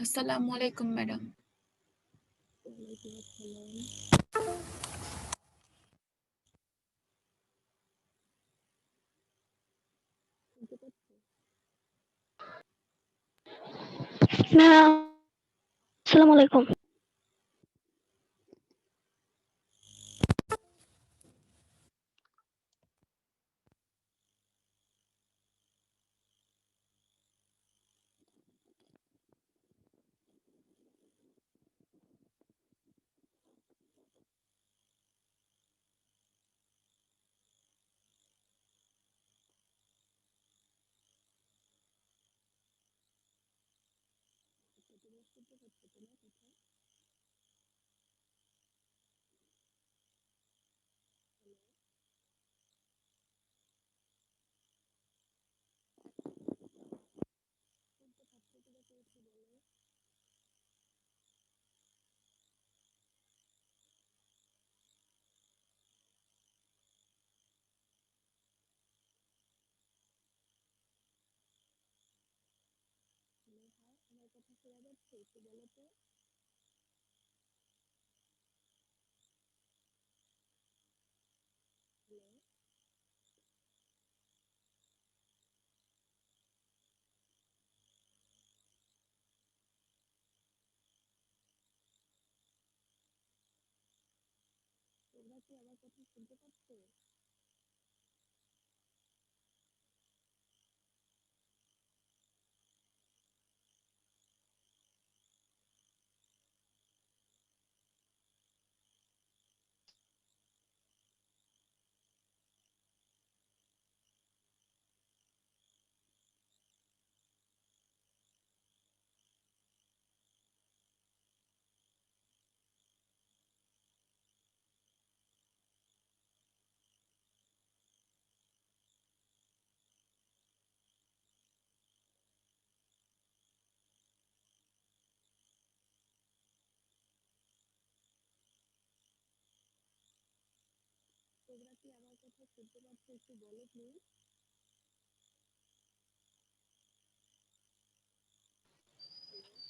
আসসালামু আলাইকুম madam. Ma'am আসসালামু আলাইকুম।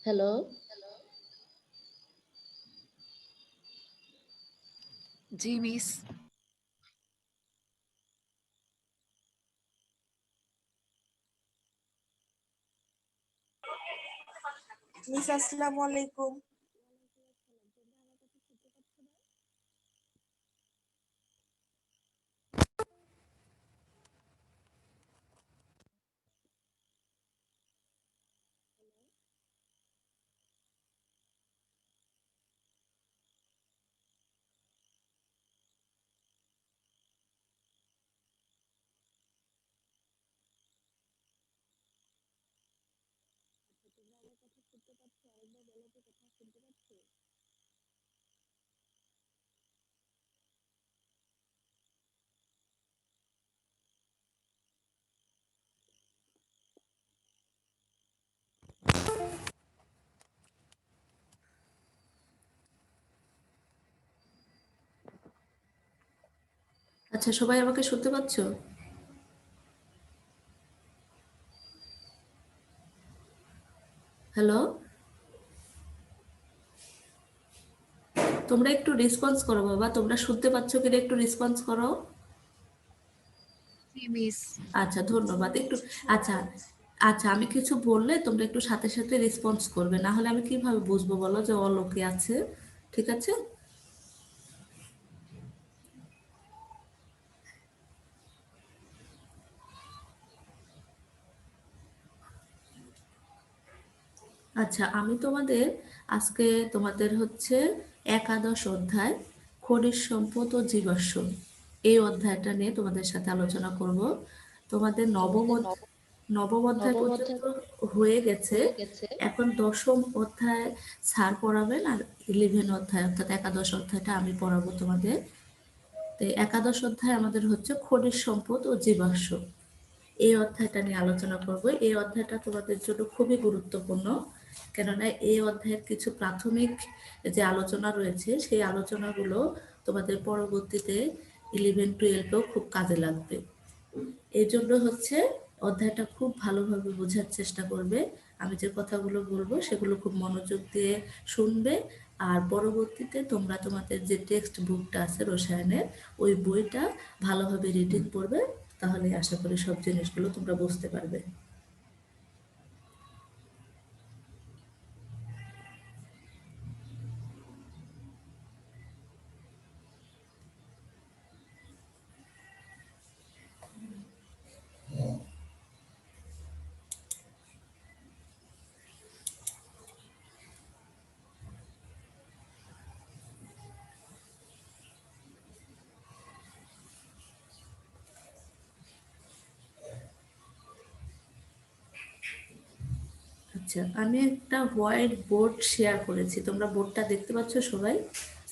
হ্যালো, জি মিস। মিস আসসালামু আলাইকুম। আচ্ছা সবাই আমাকে শুনতে পাচ্ছ? হ্যালো, তোমরা একটু রেসপন্স করো বাবা, তোমরা শুনতে পাচ্ছ কিনা একটু রেসপন্স করো। জি মিস। আচ্ছা ধন্যবাদ। একটু আচ্ছা আচ্ছা আমি কিছু বললে তোমরা একটু সাথে সাথে রেসপন্স করবে, না হলে আমি কিভাবে বুঝবো বলো যে অলোকে আছে? ঠিক আছে। আচ্ছা আমি তোমাদের আজকে তোমাদের হচ্ছে একাদশ অধ্যায় খনিজ সম্পদ ও জীবাশ্ম, এই অধ্যায়টা নিয়ে তোমাদের সাথে আলোচনা করব। তোমাদের নবম অধ্যায় পর্যন্ত হয়ে গেছে। এখন দশম অধ্যায় স্যার পড়াবেন, আর 11 অধ্যায় অর্থাৎ একাদশ অধ্যায়টা আমি পড়াবো তোমাদের। তো একাদশ অধ্যায় আমাদের হচ্ছে খনিজ সম্পদ ও জীবাশ্ম, এই অধ্যায়টা নিয়ে আলোচনা করব। এই অধ্যায়টা তোমাদের জন্য খুবই গুরুত্বপূর্ণ, কেননা এই অধ্যায়ের কিছু প্রাথমিক যে আলোচনা রয়েছে সেই আলোচনাগুলো তোমাদের পরবর্তীতে 11-12-এও খুব কাজে লাগবে। এই জন্য হচ্ছে অধ্যায়টা খুব ভালোভাবে বোঝার চেষ্টা করবে। আমি যে কথাগুলো বলবো সেগুলো খুব মনোযোগ দিয়ে শুনবে, আর পরবর্তীতে তোমরা তোমাদের যে টেক্সট বুকটা আছে রসায়নের ওই বইটা ভালোভাবে রিডিং পড়বে, তাহলে আশা করি সব জিনিসগুলো তোমরা বুঝতে পারবে। আচ্ছা, আমি একটা হোয়াইট বোর্ড শেয়ার করেছি, তোমরা বোর্ডটা দেখতে পাচ্ছ সবাই?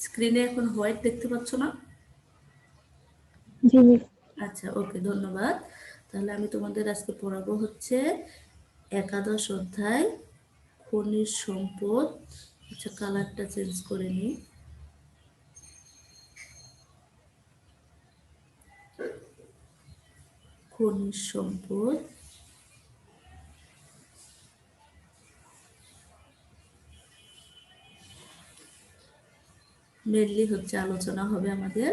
স্ক্রিনে এখন হোয়াইট দেখতে পাচ্ছ না? জি মিস। আচ্ছা, ওকে, ধন্যবাদ। তাহলে আমি তোমাদের আজকে পড়াবো হচ্ছে একাদশ অধ্যায় খনিজ সম্পদ। আচ্ছা, কালারটা চেঞ্জ করে নিই। খনিজ সম্পদ, মেনলি হচ্ছে আলোচনা হবে আমাদের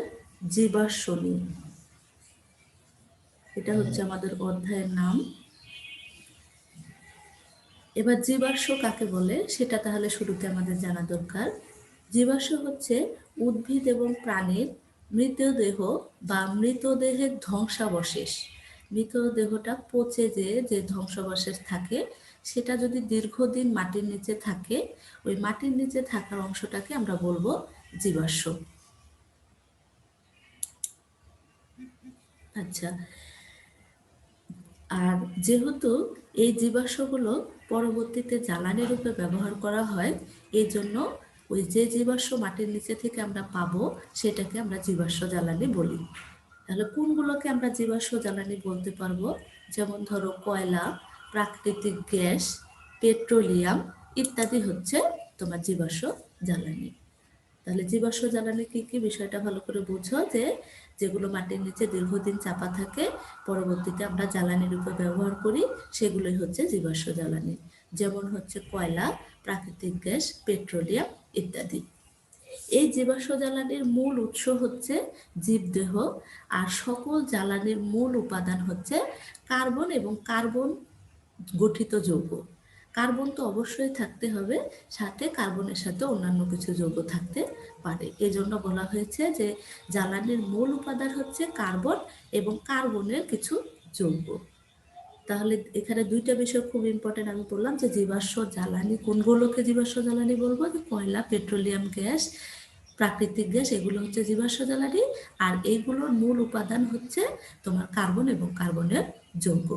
জীবাশ্ম নিয়ে। এটা হচ্ছে আমাদের অধ্যায়ের নাম। এবার জীবাশ্ম কাকে বলে সেটা তাহলে শুরুতে আমাদের জানা দরকার। জীবাশ্ম হচ্ছে উদ্ভিদ এবং প্রাণীর মৃতদেহ বা মৃতদেহের ধ্বংসাবশেষ। মৃতদেহটা পচে যে ধ্বংসাবশেষ থাকে সেটা যদি দীর্ঘদিন মাটির নিচে থাকে, ওই মাটির নিচে থাকার অংশটাকে আমরা বলবো জীবাশ্ম। আচ্ছা, আর যেহেতু এই জীবাশ্মগুলো পরবর্তীতে জ্বালানি রূপে ব্যবহার করা হয়, এই জন্য ওই যে জীবাশ্ম মাটির নিচে থেকে আমরা পাবো সেটাকে আমরা জীবাশ্ম জ্বালানি বলি। তাহলে কোনগুলোকে আমরা জীবাশ্ম জ্বালানি বলতে পারবো? যেমন ধরো কয়লা, প্রাকৃতিক গ্যাস, পেট্রোলিয়াম ইত্যাদি হচ্ছে তোমার জীবাশ্ম জ্বালানি। তাহলে জীবাশ্ম জ্বালানি কি কি বিষয়টা ভালো করে বুঝো, যে যেগুলো মাটির নিচে দীর্ঘদিন চাপা থাকে পরবর্তীতে আমরা জ্বালানি রূপে ব্যবহার করি সেগুলোই হচ্ছে জীবাশ্ম জ্বালানি। যেমন হচ্ছে কয়লা, প্রাকৃতিক গ্যাস, পেট্রোলিয়াম ইত্যাদি। এই জীবাশ্ম জ্বালানির মূল উৎস হচ্ছে জীবদেহ, আর সকল জ্বালানির মূল উপাদান হচ্ছে কার্বন এবং কার্বন গঠিত যৌগ। কার্বন তো অবশ্যই থাকতে হবে, সাথে কার্বনের সাথে অন্যান্য কিছু যৌগ থাকতে পারে। এজন্য বলা হয়েছে যে জ্বালানির মূল উপাদান হচ্ছে কার্বন এবং কার্বনের কিছু যৌগ। তাহলে এখানে দুইটা বিষয় খুব ইম্পর্টেন্ট আমি বললাম, যে জীবাশ্ম জ্বালানি কোনগুলোকে জীবাশ্ম জ্বালানি বলবো, যে কয়লা, পেট্রোলিয়াম গ্যাস, প্রাকৃতিক গ্যাস, এগুলো হচ্ছে জীবাশ্ম জ্বালানি। আর এইগুলোর মূল উপাদান হচ্ছে তোমার কার্বন এবং কার্বনের যৌগ।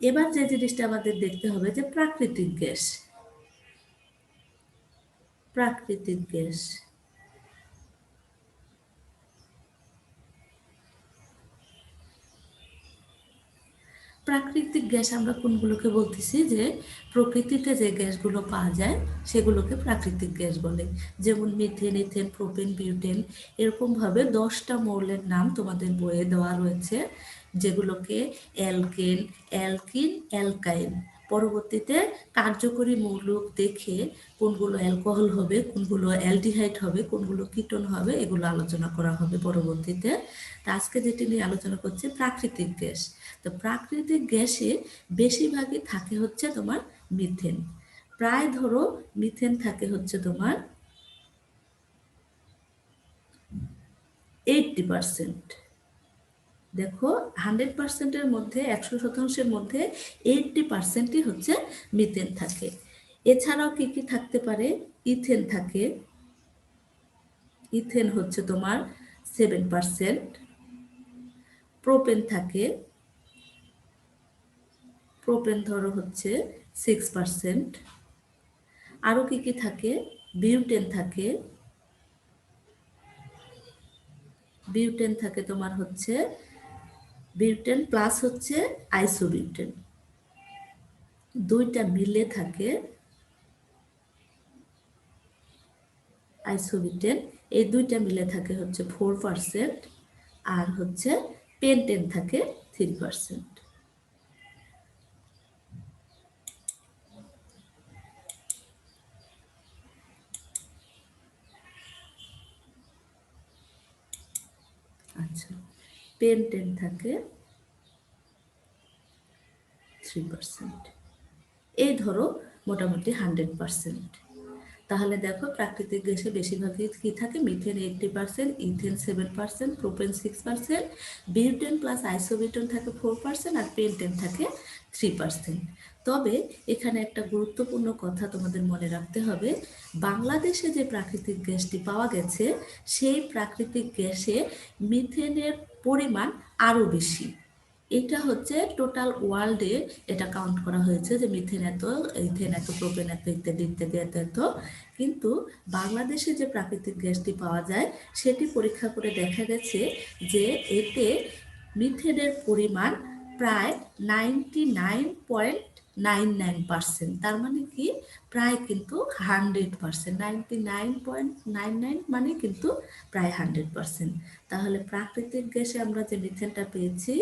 এবার যে জিনিসটা আমাদের দেখতে হবে যে প্রাকৃতিক গ্যাস। প্রাকৃতিক গ্যাস প্রাকৃতিক গ্যাস আমরা কোনগুলোকে বলতেছি, যে প্রকৃতিতে যে গ্যাসগুলো পাওয়া যায় সেগুলোকে প্রাকৃতিক গ্যাস বলে। যেমন মিথেন, ইথেন, প্রোপেন, বিউটেন, এরকমভাবে 10টা মৌলের নাম তোমাদের বইয়ে দেওয়া রয়েছে, যেগুলোকে অ্যালকেন, অ্যালকিন, অ্যালকাইন। পরবর্তীতে কার্যকরী মৌল দেখে কোনগুলো অ্যালকোহল হবে, কোনগুলো অ্যালডিহাইড হবে, কোনগুলো কিটোন হবে, এগুলো আলোচনা করা হবে পরবর্তীতে। তা আজকে যেটি নিয়ে আলোচনা করছি প্রাকৃতিক গ্যাস। তো প্রাকৃতিক গ্যাসে বেশিরভাগই থাকে হচ্ছে তোমার মিথেন। প্রায় ধরো মিথেন থাকে হচ্ছে তোমার 80%। দেখো 100%-এর মধ্যে, 100%-এর মধ্যে 80%ই হচ্ছে মিথেন থাকে। এছাড়াও কি কি থাকতে পারে? ইথেন থাকে, ইথেন হচ্ছে তোমার 7%। প্রোপেন থাকে, প্রোপেন ধরো হচ্ছে 6%। আরও কি কি থাকে? বিউটেন থাকে, বিউটেন থাকে তোমার হচ্ছে বিউটেন প্লাস হচ্ছে আইসোবিউটেন, দুইটা মিলে থাকে আইসোবিউটেন। এই দুইটা মিলে থাকে হচ্ছে 4%, আর হচ্ছে পেন্টেন থাকে 3%। আচ্ছা, পেন্টেন থাকে 3%। এই ধরো মোটামুটি 100%। তাহলে দেখো প্রাকৃতিক গ্যাসে বেশিরভাগই কি থাকে, methane 80%, ethane 7%, propane 6%, butane plus isobutane থাকে 4% আর পেন্টেন থাকে 3%। তবে এখানে একটা গুরুত্বপূর্ণ কথা তোমাদের মনে রাখতে হবে, বাংলাদেশে যে প্রাকৃতিক গ্যাসটি পাওয়া গেছে সেই প্রাকৃতিক গ্যাসে মিথেনের পরিমাণ আরও বেশি। এটা হচ্ছে টোটাল ওয়ার্ল্ডে এটা কাউন্ট করা হয়েছে যে মিথেন এত, ইথেন এত, প্রোপেন এত, ইত্যাদি ইত্যাদি এত এত। কিন্তু বাংলাদেশে যে প্রাকৃতিক গ্যাসটি পাওয়া যায় সেটি পরীক্ষা করে দেখা গেছে যে এতে মিথেনের পরিমাণ প্রায় 99.99%। তার মানে কি প্রায় কিন্তু 100%, 99.99 মানে কিন্তু প্রায় 100%। তাহলে প্রাকৃতিক গ্যাসে আমরা যে মিথেনটা পেয়েছি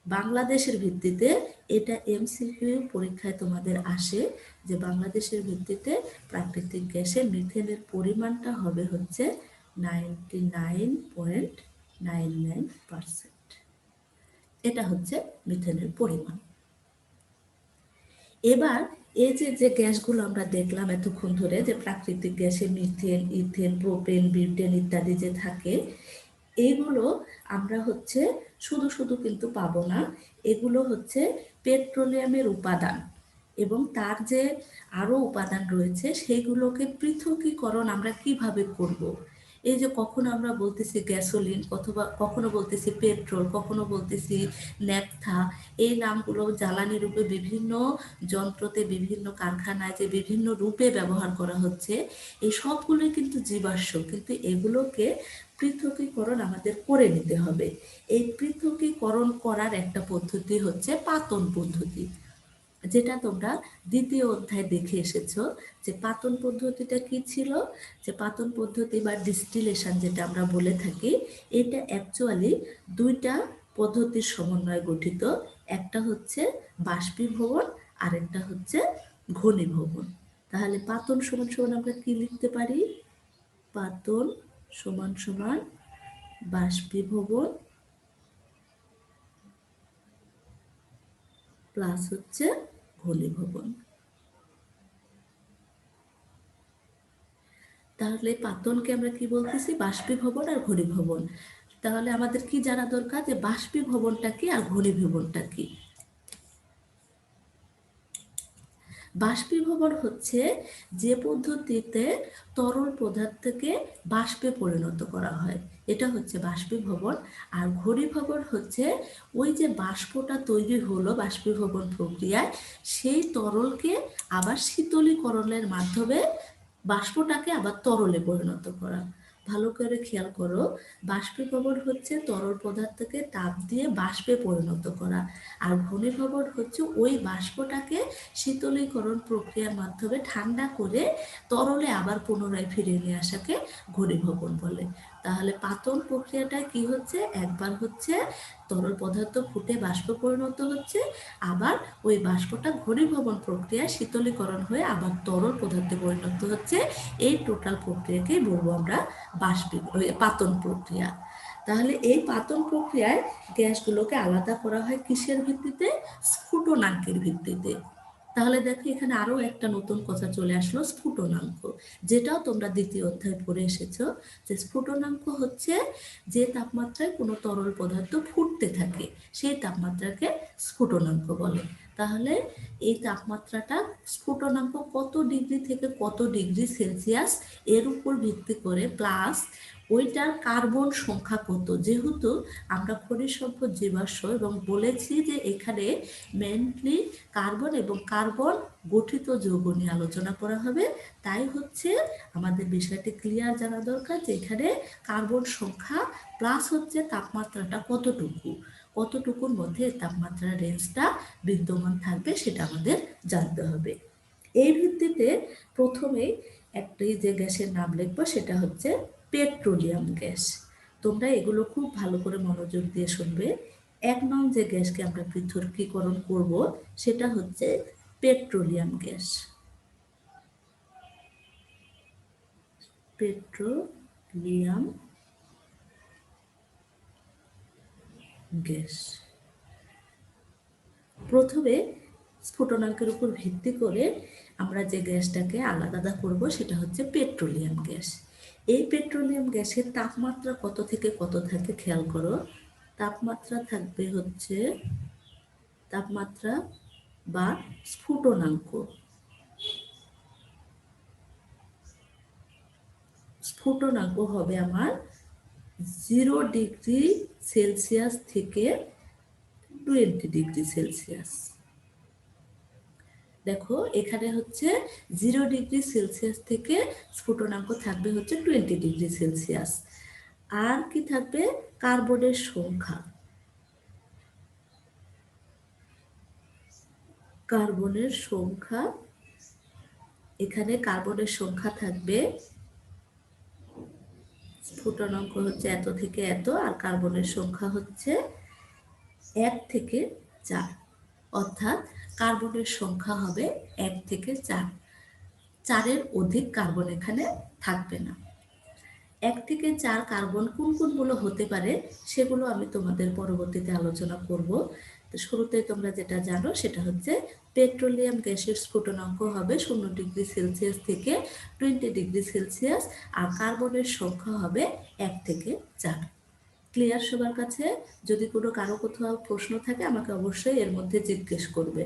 বাংলাদেশের ভিত্তিতে, এটা এমসিকিউ পরীক্ষায় তোমাদের আসে যে বাংলাদেশের ভিত্তিতে প্রাকৃতিক গ্যাসের মিথেনের পরিমাণটা হবে হচ্ছে 99.99%। এটা হচ্ছে মিথেনের পরিমাণ। এবার এই যে গ্যাসগুলো আমরা দেখলাম এতক্ষণ ধরে, যে প্রাকৃতিক গ্যাসে মিথেন, ইথেন, প্রোপেন, বিউটেন ইত্যাদি যে থাকে, এইগুলো আমরা হচ্ছে শুধু শুধু কিন্তু পাবো না। এগুলো হচ্ছে পেট্রোলিয়ামের উপাদান এবং তার যে আরও উপাদান রয়েছে সেইগুলোকে পৃথকীকরণ আমরা কিভাবে করব। এই যে কখনো আমরা বলতেছি গ্যাসোলিন, অথবা কখনো বলতেছি পেট্রোল, কখনো বলতেছি ন্যাপথা, এই নামগুলো জ্বালানি রূপে বিভিন্ন যন্ত্রতে, বিভিন্ন কারখানায় যে বিভিন্ন রূপে ব্যবহার করা হচ্ছে, এই সবগুলোই কিন্তু জীবাশ্ম, কিন্তু এগুলোকে পৃথকীকরণ আমাদের করে নিতে হবে। এই পৃথকীকরণ করার একটা পদ্ধতি হচ্ছে পাতন পদ্ধতি, যেটা তোমরা দ্বিতীয় অধ্যায় দেখে এসেছো। যে পাতন পদ্ধতিটা কি ছিল, যে পাতন পদ্ধতি বা ডিস্টিলেশন যেটা আমরা বলে থাকি, এটা অ্যাকচুয়ালি দুইটা পদ্ধতির সমন্বয়ে গঠিত। একটা হচ্ছে বাষ্পীভবন আর একটা হচ্ছে ঘনীভবন। তাহলে পাতন সমান সমান আমরা কি লিখতে পারি, পাতন সমান সমান বাষ্পীভবন প্লাস হচ্ছে ঘনীভবন। তাহলে পাতনকে আমরা কি বলতেছি, বাষ্পীভবন আর ঘনীভবন। তাহলে আমাদের কি জানা দরকার যে বাষ্পীভবনটা কি আর ঘনীভবনটা কি। বাষ্পীভবন হচ্ছে যে পদ্ধতিতে তরল পদার্থকে বাষ্পে পরিণত করা হয়, এটা হচ্ছে বাষ্পীভবন। আর ঘনীভবন হচ্ছে ওই যে বাষ্পটা তৈরি হলো বাষ্পীভবন প্রক্রিয়ায়, সেই তরলকে আবার শীতলীকরণের মাধ্যমে বাষ্পটাকে আবার তরলে পরিণত করা। ভালো করে খেয়াল করো, বাষ্পীভবন হচ্ছে তরল পদার্থকে তাপ দিয়ে বাষ্পে পরিণত করা, আর ঘনীভবন হচ্ছে ওই বাষ্পটাকে শীতলীকরণ প্রক্রিয়ার মাধ্যমে ঠান্ডা করে তরলে আবার পুনরায় ফিরিয়ে নিয়ে আসাকে ঘনীভবন বলে। তাহলে পাতন প্রক্রিয়াটা কি হচ্ছে, একবার হচ্ছে তরল পদার্থ ফুটে বাষ্প পরিণত হচ্ছে, আবার ওই বাষ্পটা ঘনীভবন প্রক্রিয়া শীতলীকরণ হয়ে আবার তরল পদার্থে পরিণত হচ্ছে। এই টোটাল প্রক্রিয়াকেই বলবো আমরা পাতন প্রক্রিয়া। তাহলে এই পাতন প্রক্রিয়ায় গ্যাসগুলোকে আলাদা করা হয় কিসের ভিত্তিতে, স্ফুটনাঙ্কের ভিত্তিতে। তাহলে দেখো এখানে আরো একটা নতুন কথা চলে আসলো, স্ফুটনাঙ্ক, যেটাও তোমরা দ্বিতীয় অধ্যায় পড়ে এসেছো। যে স্ফুটনাঙ্ক হচ্ছে যে তাপমাত্রায় কোনো তরল পদার্থ ফুটতে থাকে সেই তাপমাত্রাকে স্ফুটনাঙ্ক বলে। তাহলে এই তাপমাত্রাটা স্ফুটনাঙ্ক কত ডিগ্রি থেকে কত ডিগ্রি সেলসিয়াস এর উপর ভিত্তি করে, প্লাস ওইটার কার্বন সংখ্যা কত, যেহেতু আমরা খনিজ সম্পদ জীবাশ্ম এবং বলেছি যে এখানে মেনলি কার্বন এবং কার্বন গঠিত যৌগ নিয়ে আলোচনা করা হবে, তাই হচ্ছে আমাদের বিষয়টি ক্লিয়ার জানা দরকার যে এখানে কার্বন সংখ্যা প্লাস হচ্ছে তাপমাত্রাটা কতটুকুর মধ্যে তাপমাত্রার রেঞ্জটা বিদ্যমান থাকবে সেটা আমাদের জানতে হবে। এই ভিত্তিতে প্রথমেই একটি যে গ্যাসের নাম লিখবো সেটা হচ্ছে পেট্রোলিয়াম গ্যাস। তোমরা এগুলো খুব ভালো করে মনোযোগ দিয়ে শুনবে। 1 নং যে গ্যাসকে আমরা পৃথকীকরণ করব সেটা হচ্ছে পেট্রোলিয়াম গ্যাস। Petroleum gas. প্রথমে স্ফুটনাঙ্কের উপর ভিত্তি করে আমরা যে গ্যাসটাকে আলাদা করব সেটা হচ্ছে পেট্রোলিয়াম গ্যাস। এই পেট্রোলিয়াম গ্যাসের তাপমাত্রা কত থেকে কত থাকে খেয়াল করো। তাপমাত্রা থাকবে হচ্ছে তাপমাত্রা বা স্ফুটনাঙ্ক। স্ফুটনাঙ্ক হবে আমার 0 ডিগ্রি সেলসিয়াস থেকে 20 ডিগ্রি সেলসিয়াস। দেখো এখানে হচ্ছে 0 ডিগ্রি সেলসিয়াস থেকে স্ফুটনাঙ্ক থাকবে হচ্ছে 20 ডিগ্রি সেলসিয়াস। আর কি থাকবে? কার্বনের সংখ্যা। কার্বনের সংখ্যা, এখানে কার্বনের সংখ্যা থাকবে, স্ফুটনাঙ্ক হচ্ছে এত থেকে এত, আর কার্বনের সংখ্যা হচ্ছে 1 থেকে 4, অর্থাৎ কার্বনের সংখ্যা হবে 1 থেকে 4, 4-এর অধিক কার্বন এখানে থাকবে না। 1 থেকে 4 কার্বন কোন কোনগুলো হতে পারে সেগুলো আমি তোমাদের পরবর্তীতে আলোচনা করব। তো শুরুতে তোমরা যেটা জানো সেটা হচ্ছে পেট্রোলিয়াম গ্যাসের স্ফুটনাঙ্ক হবে 0 ডিগ্রি সেলসিয়াস থেকে 20 ডিগ্রি সেলসিয়াস, আর কার্বনের সংখ্যা হবে 1 থেকে 4। ক্লিয়ার সবার কাছে? যদি কোনো কারো কোথাও প্রশ্ন থাকে আমাকে অবশ্যই এর মধ্যে জিজ্ঞেস করবে।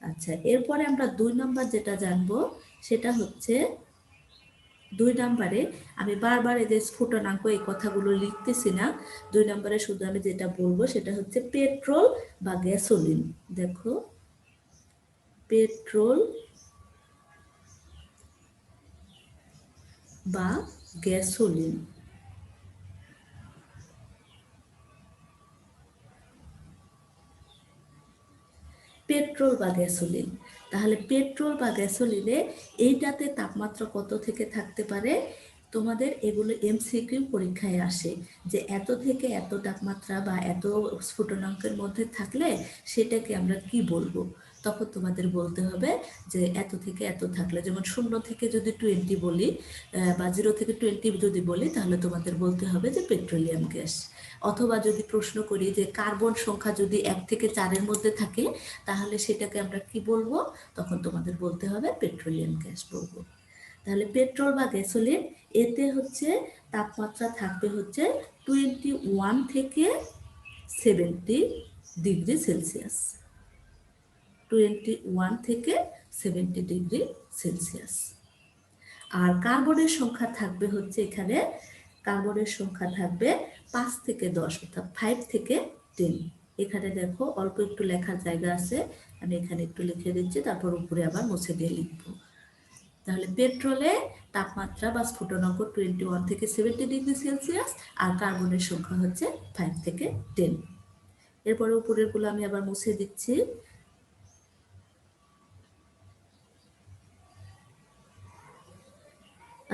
আচ্ছা, এরপরে আমরা 2 নাম্বার যেটা জানবো সেটা হচ্ছে 2 নম্বরে আমি বারবার এই যে স্ফুটনাঙ্ক এই কথাগুলো লিখতেছি না। 2 নম্বরে শুধু আমি যেটা বলবো সেটা হচ্ছে পেট্রোল বা গ্যাসোলিন। দেখো, পেট্রোল বা গ্যাসোলিন। পেট্রোল বা গ্যাসোলিন, তাহলে পেট্রোল বা গ্যাসোলিনে এইটাতে তাপমাত্রা কত থেকে থাকতে পারে? তোমাদের এগুলো এমসিকিউ পরীক্ষায় আসে যে এত থেকে এত তাপমাত্রা বা এত স্ফুটনাঙ্কের মধ্যে থাকলে সেটাকে আমরা কি বলবো। তখন তোমাদের বলতে হবে যে এত থেকে এত থাকলে, যেমন 0 থেকে যদি 20 বলি বা 0 থেকে 20 যদি বলি তাহলে তোমাদের বলতে হবে যে পেট্রোলিয়াম গ্যাস। অথবা যদি প্রশ্ন করি যে কার্বন সংখ্যা যদি 1 থেকে 4-এর মধ্যে থাকে তাহলে সেটাকে আমরা কি বলবো, তখন তোমাদের বলতে হবে পেট্রোলিয়াম গ্যাস বলবো। তাহলে পেট্রোল বা গ্যাসোলিন এতে হচ্ছে তাপমাত্রা থাকবে হচ্ছে 21 থেকে 70 ডিগ্রি সেলসিয়াস। 21 থেকে 70 ডিগ্রি সেলসিয়াস। আর কার্বনের সংখ্যা থাকবে হচ্ছে এখানে, কার্বনের সংখ্যা থাকবে 5 থেকে 10, অর্থাৎ 5 থেকে 10। এখানে দেখো অল্প একটু লেখার জায়গা আছে, আমি এখানে একটু লিখে দিচ্ছি, তারপর উপরে আবার মুছে দিয়ে লিখবো। তাহলে পেট্রোলে তাপমাত্রা বা স্ফুটনাঙ্ক 21 থেকে 70 ডিগ্রি সেলসিয়াস, আর কার্বনের সংখ্যা হচ্ছে 5 থেকে 10। এরপরে উপরের গুলো আমি আবার মুছে দিচ্ছি।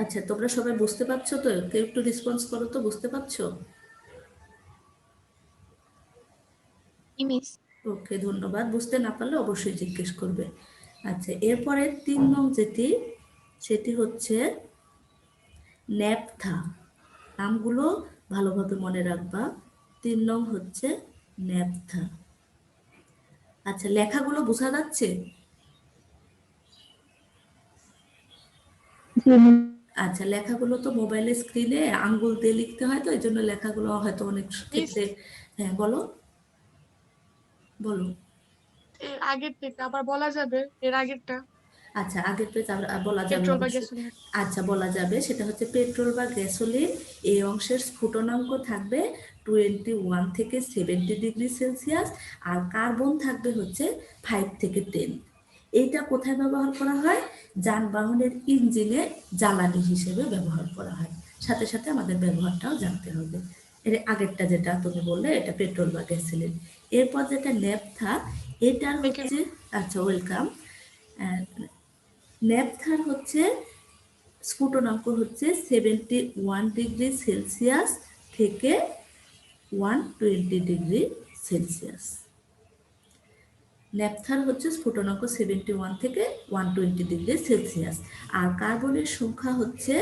আচ্ছা, তোমরা সবাই বুঝতে পারছো তো? কেউ একটু রেসপন্স করো তো, বুঝতে পারছো? মিস। ওকে, ধন্যবাদ। বুঝতে না পারলে অবশ্যই জিজ্ঞেস করবে। আচ্ছা, এরপরে 3 নং সেটি হচ্ছে ন্যাপথা। নামগুলো ভালোভাবে মনে রাখবা। 3 নং হচ্ছে ন্যাপথা। আচ্ছা, লেখাগুলো বোঝা যাচ্ছে? আচ্ছা, লেখাগুলো তো মোবাইলের স্ক্রিনে আঙ্গুল দিয়ে লিখতে হয়, তো এই জন্য লেখাগুলো হয়তো অনেক ক্ষেত্রে। হ্যাঁ, বলো বলো। এর আগের থেকে আবার বলা যাবে, এর আগেরটা আচ্ছা, আগের পেজ বলা যাবে পেট্রোল বা অবশ্যই। গ্যাসোলিন। আচ্ছা, বলা যাবে। সেটা হচ্ছে পেট্রোল বা গ্যাসোলিন, এই অংশের স্ফুটনাঙ্ক থাকবে 21 থেকে 70 ডিগ্রি সেলসিয়াস, আর কার্বন থাকবে হচ্ছে 5 থেকে 10। এইটা কোথায় ব্যবহার করা হয়? যানবাহনের ইঞ্জিনে জ্বালানি হিসেবে ব্যবহার করা হয়। সাথে সাথে আমাদের ব্যবহারটাও জানতে হবে। এর আগেরটা যেটা তুমি বললে এটা পেট্রোল বা গ্যাসোলিন। এরপর যেটা ন্যাপথা, এটার হচ্ছে, আচ্ছা ওয়েলকাম। ন্যাপথার হচ্ছে স্ফুটনাঙ্ক হচ্ছে 71 ডিগ্রি সেলসিয়াস থেকে 120 ডিগ্রি সেলসিয়াস। ন্যাপথার হচ্ছে স্ফুটনাঙ্ক 71 থেকে 120 ডিগ্রি সেলসিয়াস। আর কার্বনের সংখ্যা হচ্ছে,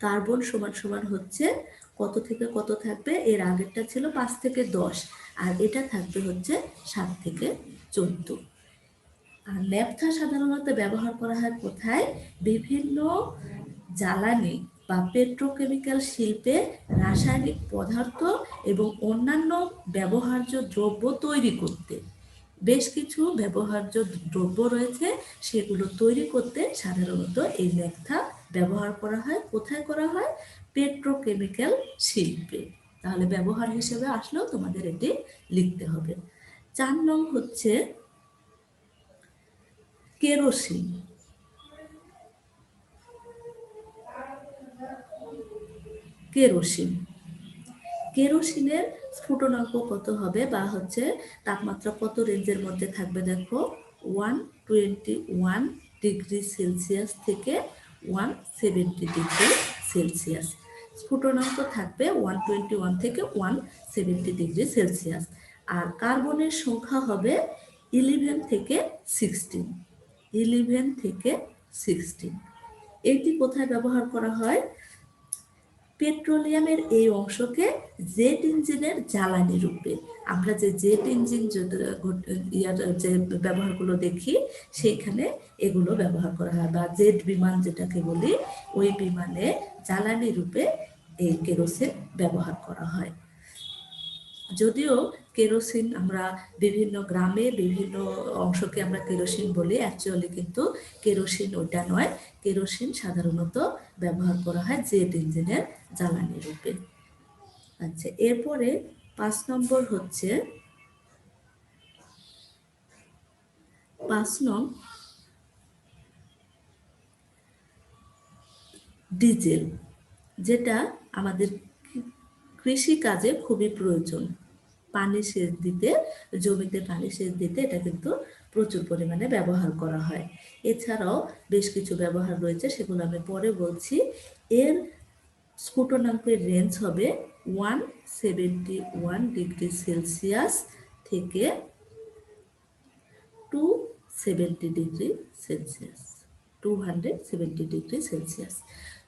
কার্বন সমান সমান হচ্ছে কত থেকে কত থাকবে, এর আগেরটা ছিল 5 থেকে 10, আর এটা থাকবে হচ্ছে 7 থেকে 14। আর ন্যাপথা সাধারণত ব্যবহার করা হয় কোথায়? বিভিন্ন জ্বালানি বা পেট্রোকেমিক্যাল শিল্পে রাসায়নিক পদার্থ এবং অন্যান্য ব্যবহার্য দ্রব্য তৈরি করতে। বেশ কিছু ব্যবহার্য দ্রব্য রয়েছে, সেগুলো তৈরি করতে সাধারণত এই ন্যাপথা ব্যবহার করা হয়। কোথায় করা হয়? পেট্রোকেমিক্যাল শিল্পে। তাহলে ব্যবহার হিসেবে আসলেও তোমাদের এটি লিখতে হবে। 4 নং হচ্ছে কেরোসিন। কেরোসিন কেরোসিনের স্ফুটনাঙ্ক কত হবে, বা হচ্ছে তাপমাত্রা কত রেঞ্জের মধ্যে থাকবে? দেখো, 121 ডিগ্রি সেলসিয়াস থেকে 170 ডিগ্রি সেলসিয়াস। স্ফুটনাঙ্ক থাকবে 121 থেকে 170 ডিগ্রি সেলসিয়াস। আর কার্বনের সংখ্যা হবে 11 থেকে 16। 11 থেকে 16। এটি কোথায় ব্যবহার করা হয়? পেট্রোলিয়ামের এই অংশকে জেট ইঞ্জিনের জ্বালানি রূপে। আমরা যে জেট ইঞ্জিন যে ব্যবহারগুলো দেখি, সেইখানে এগুলো ব্যবহার করা হয়, বা জেট বিমান যেটাকে বলি, ওই বিমানে জ্বালানি রূপে এই কেরোসিন ব্যবহার করা হয়। যদিও কেরোসিন আমরা বিভিন্ন গ্রামে বিভিন্ন অংশকে আমরা কেরোসিন বলি, অ্যাকচুয়ালি কিন্তু কেরোসিন ওটা নয়। কেরোসিন সাধারণত ব্যবহার করা হয় জেট ইঞ্জিনের জ্বালানি রূপে। আচ্ছা, এরপরে 5 নম্বর হচ্ছে 5 নং ডিজেল, যেটা আমাদের কৃষি কাজে খুবই প্রয়োজন। পানি সেচ দিতে, জমিতে পানি সেচ দিতে এটা কিন্তু প্রচুর পরিমাণে ব্যবহার করা হয়। এছাড়াও বেশ কিছু ব্যবহার রয়েছে, সেগুলো আমি পরে বলছি। এর স্ফুটনাঙ্কের রেঞ্জ হবে 171 ডিগ্রি সেলসিয়াস থেকে 270 ডিগ্রি সেলসিয়াস। 270 degree Celsius.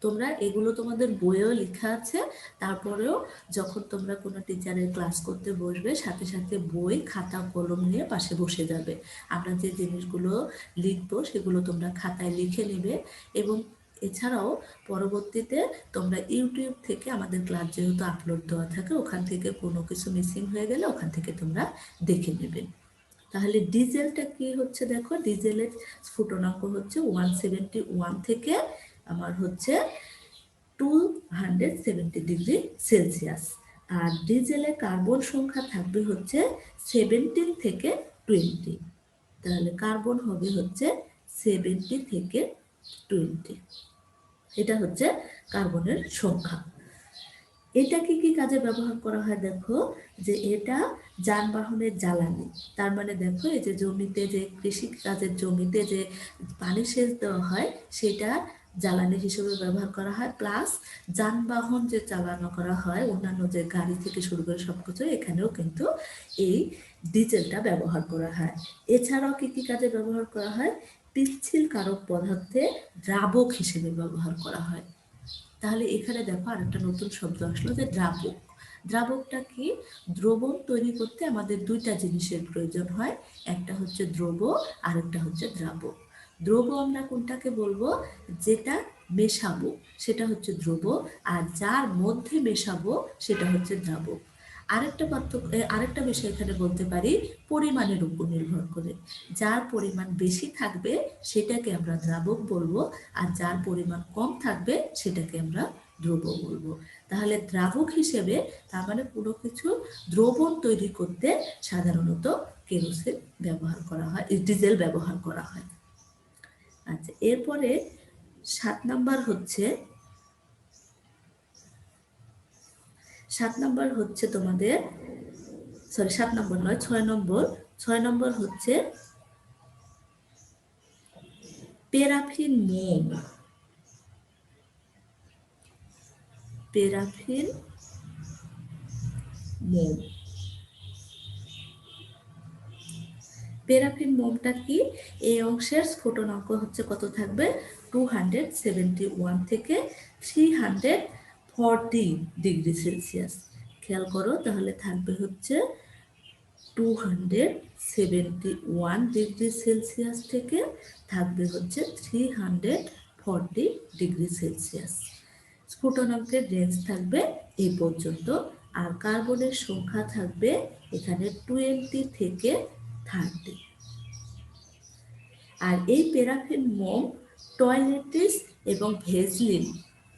তোমরা এগুলো তোমাদের বইয়েও লেখা আছে, তারপরেও যখন তোমরা কোনো টিচারের ক্লাস করতে বসবে, সাথে সাথে বই খাতা কলম নিয়ে পাশে বসে যাবে। আমরা যে জিনিসগুলো লিখবো সেগুলো তোমরা খাতায় লিখে নেবে, এবং এছাড়াও পরবর্তীতে তোমরা ইউটিউব থেকে আমাদের ক্লাস যেহেতু আপলোড দেওয়া থাকে, ওখান থেকে কোনো কিছু মিসিং হয়ে গেলে ওখান থেকে তোমরা দেখে নেবে। তাহলে ডিজেলটা কি হচ্ছে? দেখো, ডিজেলের স্ফুটনাঙ্ক হচ্ছে 171 থেকে আমার হচ্ছে 270 ডিগ্রি সেলসিয়াস। আর ডিজেলে কার্বন সংখ্যা থাকবে হচ্ছে 17 থেকে 20। তাহলে কার্বন হবে হচ্ছে 70 থেকে 20। এটা হচ্ছে কার্বনের সংখ্যা। এটা কি কি কাজে ব্যবহার করা হয়? দেখো, যে এটা যানবাহনের জ্বালানি। তার মানে দেখো, এই যে জমিতে, যে কৃষি কাজের জমিতে যে পানি সেচ দেওয়া হয়, সেটা জ্বালানি হিসেবে ব্যবহার করা হয়। প্লাস যানবাহন যে চালানো করা হয়, অন্যান্য যে গাড়ি থেকে শুরু করে সবকিছু, এখানেও কিন্তু এই ডিজেলটা ব্যবহার করা হয়। এছাড়াও কি কি কাজে ব্যবহার করা হয়? পিচ্ছিল কারক পদার্থে দ্রাবক হিসেবে ব্যবহার করা হয়। তাহলে এখানে দেখো আরেকটা নতুন শব্দ আসলো, যে দ্রাবক। দ্রাবকটা কি? দ্রবণ তৈরি করতে আমাদের দুইটা জিনিসের প্রয়োজন হয়, একটা হচ্ছে দ্রব, আর একটা হচ্ছে দ্রাবক। দ্রব আমরা কোনটাকে বলবো? যেটা মেশাবো সেটা হচ্ছে দ্রব, আর যার মধ্যে মেশাবো সেটা হচ্ছে দ্রাবক। আরেকটা বিষয় এখানে বলতে পারি, পরিমাণের উপর নির্ভর করে। যার পরিমাণ বেশি থাকবে সেটাকে আমরা দ্রাবক বলবো, আর যার পরিমাণ কম থাকবে সেটাকে আমরা দ্রব বলবো। তাহলে দ্রাবক হিসেবে, তার মানে কোনো কিছু দ্রবণ তৈরি করতে সাধারণত কেরোসিন ব্যবহার করা হয়, ডিজেল ব্যবহার করা হয়। আচ্ছা, এরপরে 7 নাম্বার হচ্ছে তোমাদের, 7 নম্বর নয়, 6 নম্বর হচ্ছে প্যারাফিন মোম। প্যারাফিন মোম। প্যারাফিন মোমটা কি? এই অংশের স্ফুটনাঙ্ক হচ্ছে কত থাকবে? 271 থেকে 340 ডিগ্রি সেলসিয়াস। খেয়াল করো, তাহলে থাকবে হচ্ছে 271 ডিগ্রি সেলসিয়াস থেকে থাকবে হচ্ছে 340 ডিগ্রি সেলসিয়াস। স্ফুটনাঙ্কের রেঞ্জ থাকবে এই পর্যন্ত। আর কার্বনের সংখ্যা থাকবে এখানে 20 থেকে 30। আর এই প্যারাফিন মোম টয়লেট্রিস এবং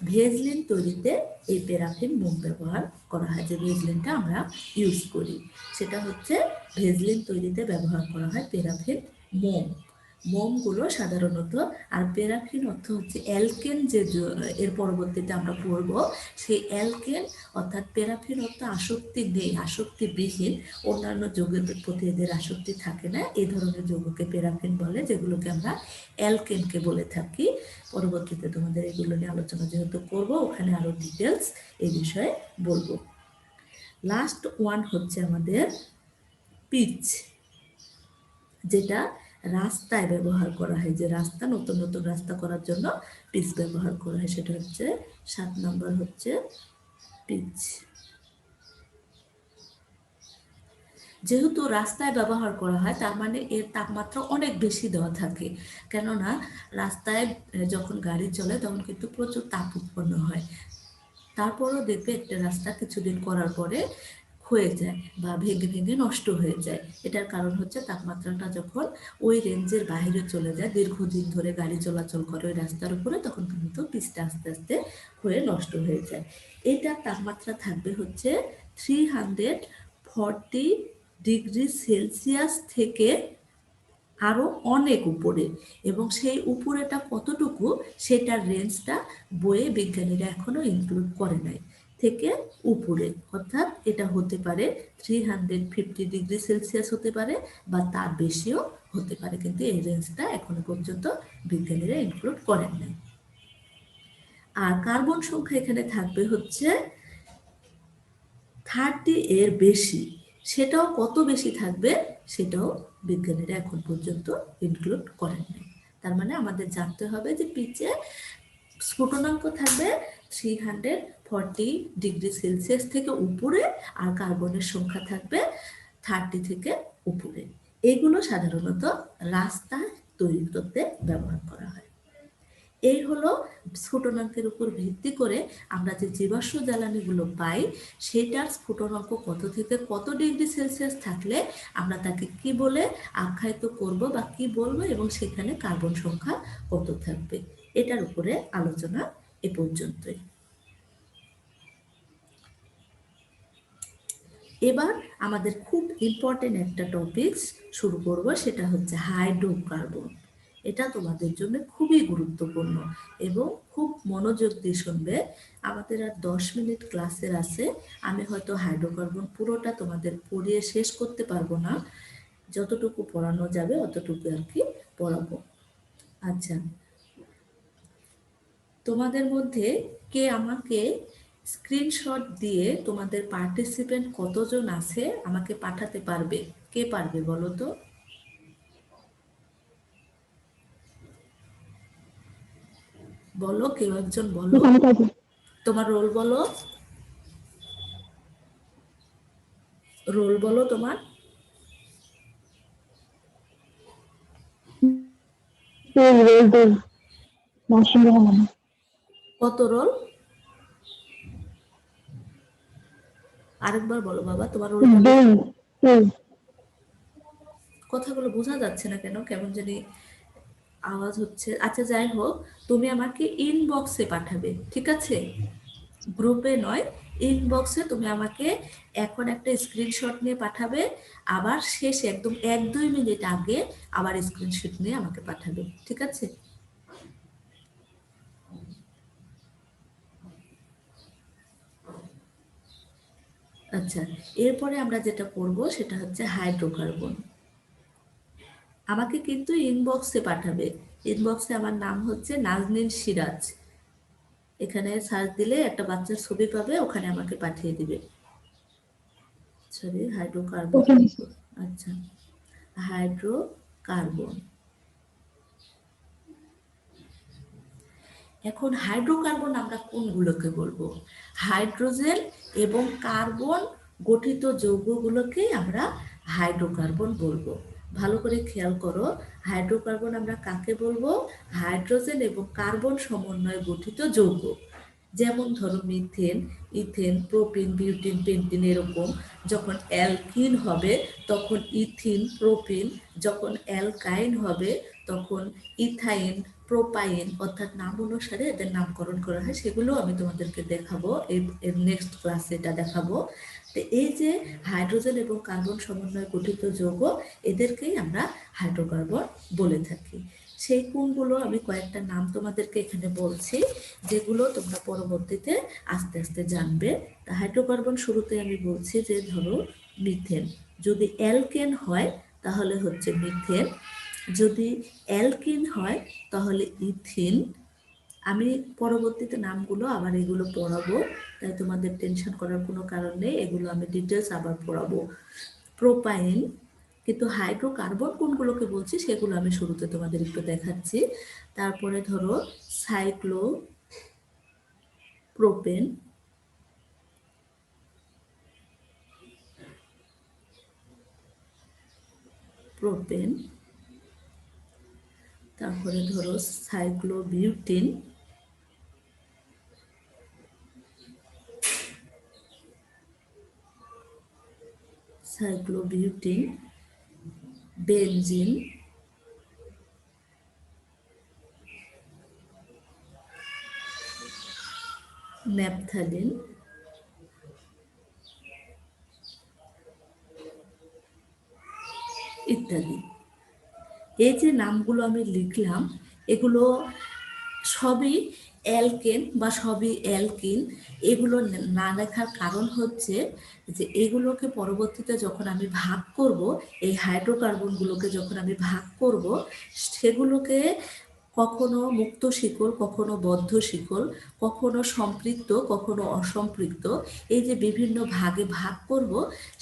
ভেজলিন তৈরিতে এই প্যারাফিন মোম ব্যবহার করা হয়। যে ভেজলিনটা আমরা ইউজ করি সেটা হচ্ছে ভেজলিন তৈরিতে ব্যবহার করা হয় প্যারাফিন মোমগুলো সাধারণত। আর প্যারাফিন অর্থ হচ্ছে অ্যালকেন, এর পরবর্তীতে আমরা পড়ব সেই অ্যালকেন, অর্থাৎ প্যারাফিন অর্থ আসক্তি নেই, আসক্তিবিহীন, অন্যান্য যৌগের প্রতি এদের আসক্তি থাকে না, এই ধরনের যৌগকে প্যারাফিন বলে, যেগুলোকে আমরা অ্যালকেনকে বলে থাকি। পরবর্তীতে তোমাদের এগুলো নিয়ে আলোচনা যেহেতু করব, ওখানে আরো ডিটেলস এই বিষয়ে বলবো। লাস্ট ওয়ান হচ্ছে আমাদের পিচ, যেটা রাস্তায় ব্যবহার করা হয়, যে রাস্তা, নতুন নতুন রাস্তা করার জন্য পিচ ব্যবহার করা হয়, সেটা হচ্ছে 7 নম্বর হচ্ছে পিচ। যেহেতু রাস্তায় ব্যবহার করা হয় তার মানে এর তাপমাত্রা অনেক বেশি দেওয়া থাকে, কেননা রাস্তায় যখন গাড়ি চলে তখন কিন্তু প্রচুর তাপ উৎপন্ন হয়। তারপরও দেখবে একটা রাস্তা কিছুদিন করার পরে ক্ষয়ে যায় বা ভেঙে ভেঙে নষ্ট হয়ে যায়। এটার কারণ হচ্ছে তাপমাত্রাটা যখন ওই রেঞ্জের বাইরে চলে যায়, দীর্ঘদিন ধরে গাড়ি চলাচল করে ওই রাস্তার উপরে, তখন কিন্তু পিচটা আস্তে আস্তে ক্ষয়ে নষ্ট হয়ে যায়। এটার তাপমাত্রা থাকবে হচ্ছে 340 ডিগ্রি সেলসিয়াস থেকে আরো অনেক উপরে, এবং সেই উপরেটা কতটুকু সেটার রেঞ্জটা বইয়ে বিজ্ঞানীরা এখনো ইনক্লুড করে নাই। থেকে উপরে, অর্থাৎ এটা হতে পারে 350 ডিগ্রি সেলসিয়াস হতে পারে বা তার বেশিও হতে পারে, কিন্তু এই রেঞ্জটা এখনো পর্যন্ত বিজ্ঞানীরা ইনক্লুড করেন নাই। আর কার্বন সংখ্যা এখানে থাকবে হচ্ছে 30 এর বেশি, সেটাও কত বেশি থাকবে সেটাও বিজ্ঞানীরা এখন পর্যন্ত ইনক্লুড করেন নাই। তার মানে আমাদের জানতে হবে যে পিচে স্ফুটনাঙ্ক থাকবে 340 ডিগ্রি সেলসিয়াস থেকে উপরে, আর কার্বনের সংখ্যা থাকবে 30 থেকে উপরে। এগুলো সাধারণত রাস্তা তৈরি করতে ব্যবহার করা হয়। এই হলো স্ফুটনাঙ্কের উপর ভিত্তি করে আমরা যে জীবাশ্ম জ্বালানিগুলো পাই সেটার স্ফুটনাঙ্ক কত থেকে কত ডিগ্রি সেলসিয়াস থাকলে আমরা তাকে কি বলে আখ্যায়িত করব বা কি বলবো, এবং সেখানে কার্বন সংখ্যা কত থাকবে, এটার উপরে আলোচনা এ পর্যন্তই। এবার আমাদের খুব ইম্পর্টেন্ট একটা টপিক শুরু করব, সেটা হচ্ছে হাইড্রোকার্বন। এটা তোমাদের জন্য খুবই গুরুত্বপূর্ণ এবং খুব মনোযোগ দিয়ে শুনবে। আমাদের আর 10 মিনিট ক্লাসের আছে, আমি হয়তো হাইড্রোকার্বন পুরোটা তোমাদের পড়িয়ে শেষ করতে পারবো না, যতটুকু পড়ানো যাবে অতটুকু আর কি পড়াবো। আচ্ছা, তোমাদের মধ্যে কে আমাকে স্ক্রিনশট দিয়ে তোমাদের পার্টিসিপেন্ট কতজন আছে আমাকে পাঠাতে পারবে? কে পারবে বলো তো? বলো, কেউ একজন বলো। তোমার রোল বলো, রোল বলো তোমার। কত রোল? আরেকবার বলো বাবা, তোমার রোল। কথাগুলো বোঝা যাচ্ছে না কেন, কেমন জানি আওয়াজ হচ্ছে। আচ্ছা, যাই হোক, তুমি আমাকে ইনবক্সে পাঠাবে, ঠিক আছে? গ্রুপে নয়, ইনবক্সে তুমি আমাকে এখন একটা স্ক্রিনশট নিয়ে পাঠাবে, আবার শেষে একদম 1-2 মিনিট আগে আবার স্ক্রিনশট নিয়ে আমাকে পাঠাবে, ঠিক আছে? আচ্ছা, এরপরে আমরা যেটা করব সেটা হচ্ছে হাইড্রোকার্বন। আমাকে কিন্তু ইনবক্সে পাঠাবে। ইনবক্সে আমার নাম হচ্ছে নাজনীন সিরাজ, এখানে সার্চ দিলে একটা বাচ্চার ছবি পাবে, ওখানে আমাকে পাঠিয়ে দিবে। Sorry, hydrocarbon. আচ্ছা, হাইড্রোকার্বন। এখন হাইড্রোকার্বন আমরা কোনগুলোকে বলবো? হাইড্রোজেন এবং কার্বন গঠিত যৌগগুলোকেই আমরা হাইড্রোকার্বন বলবো। ভালো করে খেয়াল করো, হাইড্রোকার্বন আমরা কাকে বলবো? হাইড্রোজেন এবং কার্বন সমন্বয়ে গঠিত যৌগ। যেমন ধরো methane, ethane, propene, butene, pentene, এরকম। যখন অ্যালকিন হবে তখন ইথিন, প্রোপিন। যখন অ্যালকাইন হবে তখন ইথাইন, প্রোপাইন, অর্থাৎ নাম অনুসারে এদের নামকরণ করা হয়। সেগুলো আমি তোমাদেরকে দেখাবো, এর নেক্সট ক্লাসে এটা দেখাবো। তো এই যে হাইড্রোজেন এবং কার্বন সমন্বয়ে গঠিত যৌগ, এদেরকেই আমরা হাইড্রোকার্বন বলে থাকি। সেই কোনগুলো আমি কয়েকটা নাম তোমাদেরকে এখানে বলছি, যেগুলো তোমরা পরবর্তীতে আস্তে আস্তে জানবে। তা হাইড্রোকার্বন শুরুতে আমি বলছি যে ধরো মিথেন, যদি অ্যালকেন হয় তাহলে হচ্ছে মিথেন, যদি অ্যালকিন হয় তাহলে ইথিন। আমি পরবর্তীতে নামগুলো আবার এগুলো পড়াবো, তাই তোমাদের টেনশন করার কোনো কারণ নেই, এগুলো আমি ডিটেলস আবার পড়াবো। প্রোপাইন। কিন্তু হাইড্রোকার্বন কোনগুলোকে বলছি সেগুলো আমি শুরুতে তোমাদের একটু দেখাচ্ছি। তারপরে ধরো সাইক্লো প্রোপেন, প্রোপেন। তারপরে ধরো সাইক্লোবিউটিন, সাইক্লোবিউটিন, বেনজিন, ন্যাপথালিন, ইত্যাদি। এই যে নামগুলো আমি লিখলাম এগুলো সবই অ্যালকেন বা সবই অ্যালকিন। এগুলো না লেখার কারণ হচ্ছে যে এগুলোকে পরবর্তীতে যখন আমি ভাগ করব, এই হাইড্রোকার্বনগুলোকে যখন আমি ভাগ করব, সেগুলোকে কখনো মুক্ত শিকল, কখনো বদ্ধ শিকল, কখনো সম্পৃক্ত, কখনো অসম্পৃক্ত, এই যে বিভিন্ন ভাগে ভাগ করব,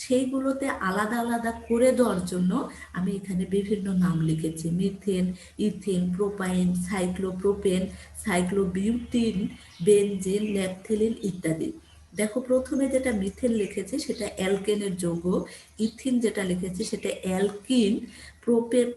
সেইগুলোতে আলাদা আলাদা করে দেওয়ার জন্য আমি এখানে বিভিন্ন নাম লিখেছি। Methane, ethane, propyne, cyclopropane, cyclobutene, benzene, naphthalene ইত্যাদি। দেখো প্রথমে যেটা মিথেন লিখেছি সেটা অ্যালকেনের যৌগ, ইথিন যেটা লিখেছি সেটা অ্যালকিন,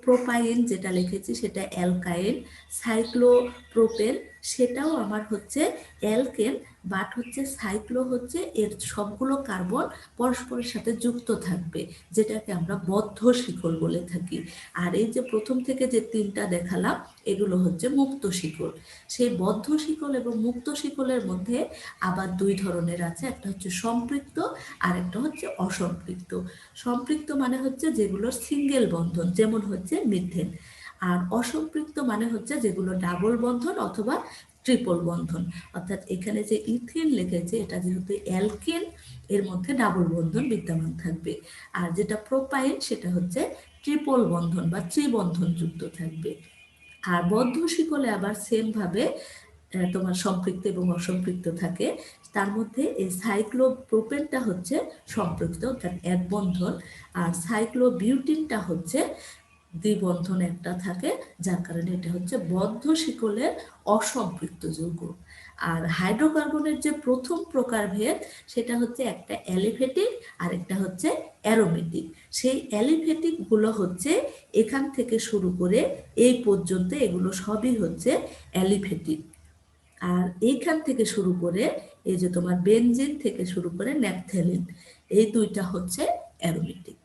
প্রোপাইন যেটা লিখেছি সেটা অ্যালকাইন, সাইক্লোপ্রোপেন সেটাও আমার হচ্ছে অ্যালকেন, বাট হচ্ছে সাইক্লো হচ্ছে এর সবগুলো কার্বন পরস্পরের সাথে যুক্ত থাকবে, যেটাকে আমরা বদ্ধ শিকল বলে থাকি। আর এই যে প্রথম থেকে যে তিনটা দেখালাম এগুলো হচ্ছে মুক্ত শিকল। সেই বদ্ধ শিকল এবং মুক্ত শিকলের মধ্যে আবার দুই ধরনের আছে, একটা হচ্ছে সম্পৃক্ত আর একটা হচ্ছে অসম্পৃক্ত। সম্পৃক্ত মানে হচ্ছে যেগুলোর সিঙ্গেল বন্ধন, যেমন হচ্ছে মিথেন। আর অসম্পৃক্ত মানে হচ্ছে যেগুলো ডাবল বন্ধন অথবা ট্রিপল বন্ধন। অর্থাৎ এখানে যে ইথিন লিখেছে এটা যেহেতু অ্যালকেন, এর মধ্যে ডাবল বন্ধন বিদ্যমান থাকবে। আর যেটা প্রোপাইন সেটা হচ্ছে ট্রিপল বন্ধন বা ত্রিবন্ধন যুক্ত থাকবে। আর বদ্ধ শিকলে আবার সেম ভাবে তোমার সম্পৃক্ত এবং অসম্পৃক্ত থাকে। তার মধ্যে এই সাইক্লোপ্রোপেনটা হচ্ছে সম্পৃক্ত, অর্থাৎ এক বন্ধন, আর সাইক্লোবিউটিনটা হচ্ছে দ্বিবন্ধন একটা থাকে, যার কারণে এটা হচ্ছে বদ্ধ শিকলের অসম্পৃক্ত যৌগ। আর হাইড্রোকার্বনের যে প্রথম প্রকারভেদ সেটা হচ্ছে একটা অ্যালিফেটিক আর একটা হচ্ছে অ্যারোমেটিক। সেই অ্যালিফেটিক গুলো হচ্ছে এখান থেকে শুরু করে এই পর্যন্ত এগুলো সবই হচ্ছে অ্যালিফেটিক। আর এইখান থেকে শুরু করে এই যে তোমার বেনজিন থেকে শুরু করে ন্যাপথেলিন, এই দুইটা হচ্ছে অ্যারোমেটিক।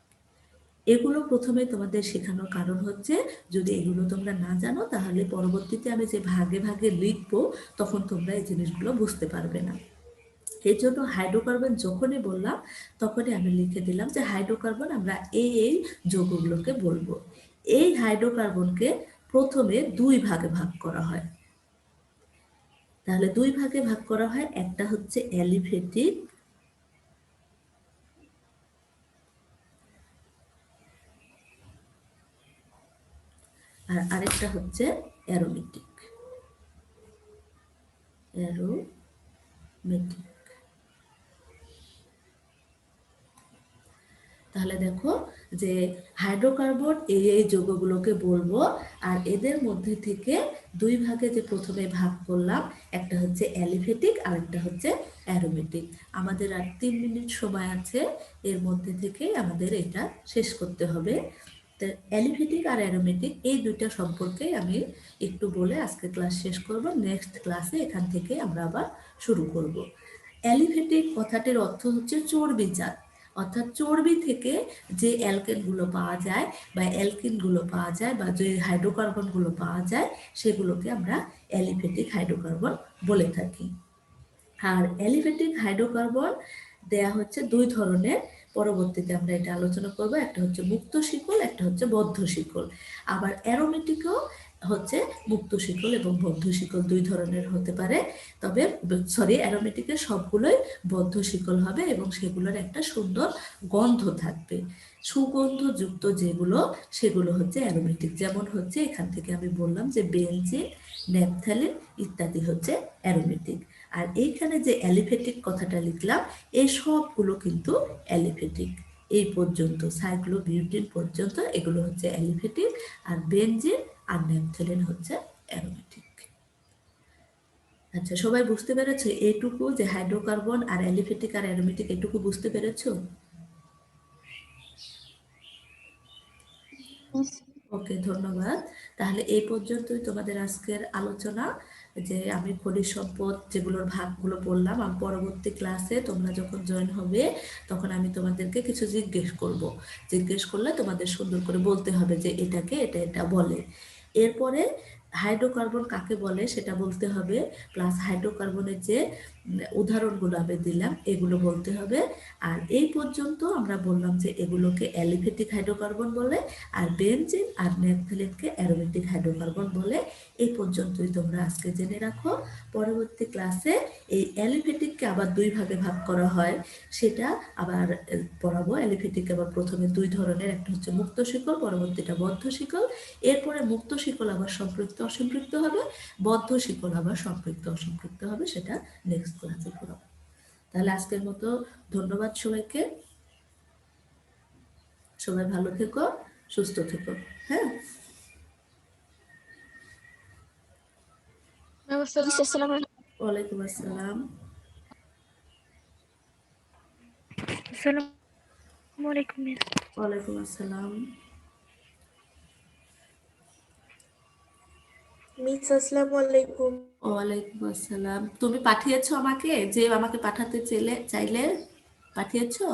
এগুলো প্রথমে তোমাদের শেখানোর কারণ হচ্ছে যদি এগুলো তোমরা না জানো তাহলে পরবর্তীতে আমি যে ভাগে ভাগে লিখবো তখন তোমরা এই জিনিসগুলো বুঝতে পারবে না। এই জন্য হাইড্রোকার্বন যখনই বললাম তখনই আমি লিখে দিলাম যে হাইড্রোকার্বন আমরা এই যৌগগুলোকে বলবো। এই হাইড্রোকার্বনকে প্রথমে দুই ভাগে ভাগ করা হয়। তাহলে দুই ভাগে ভাগ করা হয়, একটা হচ্ছে অ্যালিফেটিক আর আরেকটা হচ্ছে অ্যারোমেটিক। অ্যারোমেটিক তাহলে দেখো যে হাইড্রোকার্বন এই যৌগগুলোকে বলবো, আর এদের মধ্যে থেকে দুই ভাগে যে প্রথমে ভাগ করলাম, একটা হচ্ছে অ্যালিফেটিক আর একটা হচ্ছে অ্যারোমেটিক। আমাদের আর 3 মিনিট সময় আছে, এর মধ্যে থেকে আমাদের এটা শেষ করতে হবে। তো অ্যালিফেটিক আর অ্যারোমেটিক এই দুইটা সম্পর্কে আমি একটু বলে আজকে ক্লাস শেষ করব। নেক্সট ক্লাসে এখান থেকে আমরা আবার শুরু করব। অ্যালিফেটিক কথাটির অর্থ হচ্ছে চর্বিজাত, অর্থাৎ চর্বি থেকে যে অ্যালকেনগুলো পাওয়া যায় বা অ্যালকিনগুলো পাওয়া যায় বা যে হাইড্রোকার্বনগুলো পাওয়া যায় সেগুলোকে আমরা অ্যালিফেটিক হাইড্রোকার্বন বলে থাকি। আর অ্যালিফেটিক হাইড্রোকার্বন দেয়া হচ্ছে দুই ধরনের, পরবর্তীতে আমরা এটা আলোচনা করব। একটা হচ্ছে মুক্ত শিকল, একটা হচ্ছে বদ্ধ শিকল। আবার অ্যারোমেটিকও হচ্ছে মুক্ত শিকল এবং বদ্ধ শিকল দুই ধরনের হতে পারে, তবে অ্যারোমেটিকের সবগুলোই বদ্ধ শিকল হবে এবং সেগুলোর একটা সুন্দর গন্ধ থাকবে। সুগন্ধযুক্ত যেগুলো সেগুলো হচ্ছে অ্যারোমেটিক, যেমন হচ্ছে এখান থেকে আমি বললাম যে বেনজিন, ন্যাপথ্যালিন ইত্যাদি হচ্ছে অ্যারোমেটিক। আর এইখানে যে অ্যালিফেটিক কথাটা লিখলাম, এই সবগুলো কিন্তু অ্যালিফেটিক। এই পর্যন্ত সাইক্লোবিউটিন পর্যন্ত এগুলো হচ্ছে অ্যালিফেটিক, আর বেনজিন আর ন্যাপথ্যালিন হচ্ছে অ্যারোমেটিক। আচ্ছা, সবাই বুঝতে পেরেছো এইটুকু যে হাইড্রোকার্বন আর অ্যালিফেটিক আর অ্যারোমেটিক, এটুকু বুঝতে পেরেছো? ওকে, ধন্যবাদ। তাহলে এই পর্যন্তই তোমাদের আজকের আলোচনা, যে আমি খনিজ সম্পদ যেগুলোর ভাগগুলো বললাম। আমি পরবর্তী ক্লাসে তোমরা যখন জয়েন হবে তখন আমি তোমাদেরকে কিছু জিজ্ঞেস করলে তোমাদের সুন্দর করে বলতে হবে যে এটাকে এটা এটা বলে। এরপরে হাইড্রোকার্বন কাকে বলে সেটা বলতে হবে, প্লাস হাইড্রোকার্বনের যে উদাহরণগুলো আমি দিলাম এগুলো বলতে হবে। আর এই পর্যন্ত আমরা বললাম যে এগুলোকে অ্যালিফেটিক হাইড্রোকার্বন বলে, আর বেনজিন আর ন্যাপথ্যালিনকে অ্যারোমেটিক হাইড্রোকার্বন বলে। এই পর্যন্তই তোমরা আজকে জেনে রাখো। পরবর্তী ক্লাসে এই অ্যালিফেটিককে আবার দুই ভাগে ভাগ করা হয় সেটা আবার পড়াবো। অ্যালিফেটিক আবার প্রথমে দুই ধরনের, একটা হচ্ছে মুক্ত শিকল, পরবর্তীটা বদ্ধ শিকল। এরপরে মুক্ত শিকল আবার সম্পৃক্ত অসম্পৃক্ত হবে, বদ্ধ শিকল আবার সম্পৃক্ত অসম্পৃক্ত হবে, সেটা নেক্সট ক্লাসে পড়াবো। তাহলে আজকের মতো ধন্যবাদ সবাইকে। সবাই ভালো থেকো, সুস্থ থেকো। হ্যাঁ, আসসালামু ওয়ালাইকুম আসসালাম। আলাইকুম মিস। ওয়ালাইকুম আসসালাম। মিস আসসালামু আলাইকুম। ওয়ালাইকুম আসসালাম। তুমি পাঠিয়েছো আমাকে, যে আমাকে পাঠাতে চাইলে পাঠিয়েছো?